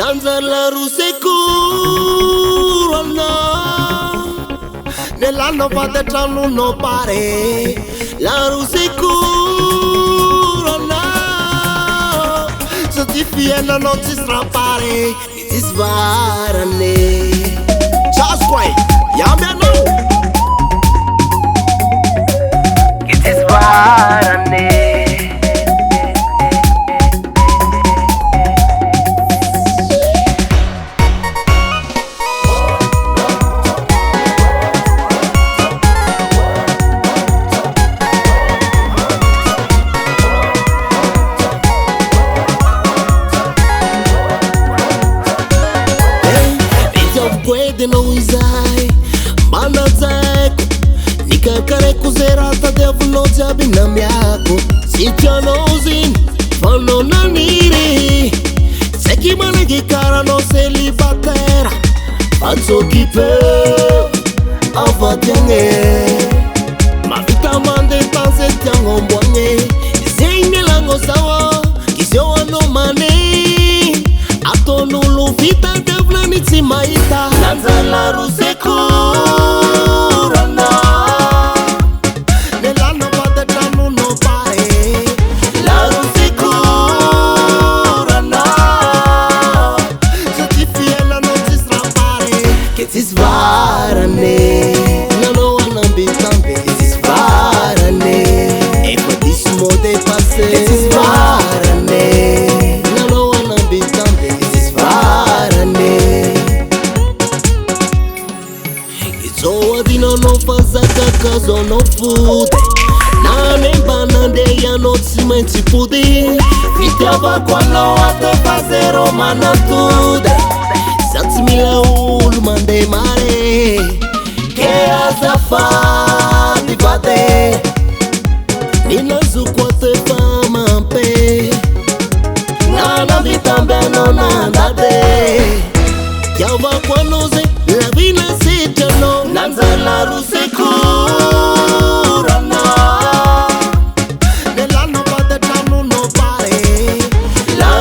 Nanzala rusekurana Nell'anno patetrano non pare La rusekurana Se ti fiena non si strappare Ti svarane Ciao squay, yamano Che ti svarane Kwede no izai Bana zeko Nikakare kuzerata devu no jabi na miako Sitya no zin Fano na niri Seki manegi kara no celibatera Fatso kipe Avatenge Ma vita mande panse tiango mbwange Zengne lango sawa Kisyo ano mane Ato nulu vita devla nitsi maita Nanzala rusekurana Nell'anno patetrano non pare La rusekurana Se ti fiena non si strappare Che ti svarane Nano anambitambe Che ti svarane E fatissimo dei passe Che ti svarane Nano anambitambe Che ti svarane So adino no fazaka kazo no fude Na nemba nande ya no tsimenti pude Fitava kwano ate fazero manatude Satimila ulu mande mare Ke azafa divade Nina zukwate fama mpe Nana vitambe no nandade Yava kwano ze la vina sitano Nanzala rusekurana Nell'anno patetrano non pare La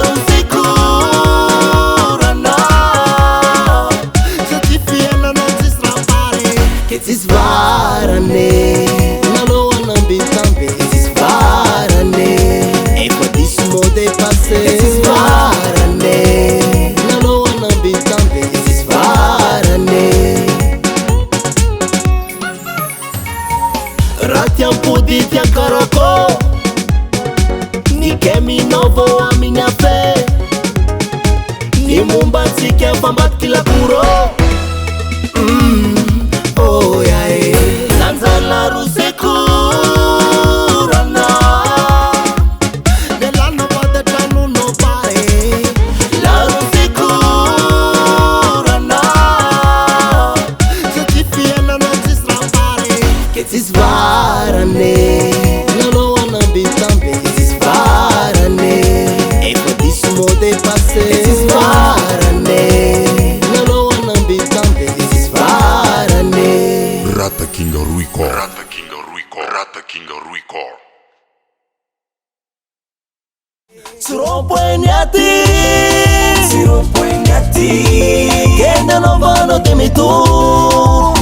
rusekurana Se ti fiena non si strappare Che ti svarane Nano anambitambe Che ti svarane E fatissimo dei passe Che ti svarane Nano anambitambe Che ti svarane Ratiam puditi ancaroko Ni kemi novo a minha fé Ni mumbatsi que fambat kila kuro Oh yeah Nanzala rusekurana Nell'anno patetrano non pare La rusekurana Se ti fiena non si strappare Che ti svarane Nano anambitambe Che ti svarane E fatissimo dei passe Che ti svarane Nano anambitambe Che ti svarane Rata King Ruiko Rata King Ruiko Rata King Ruiko Surompwenyati Sirompwenyati Kenda no vano temi tu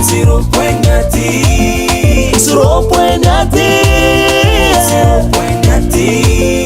Sirompwenyati Surompwenyati Sirompwenyati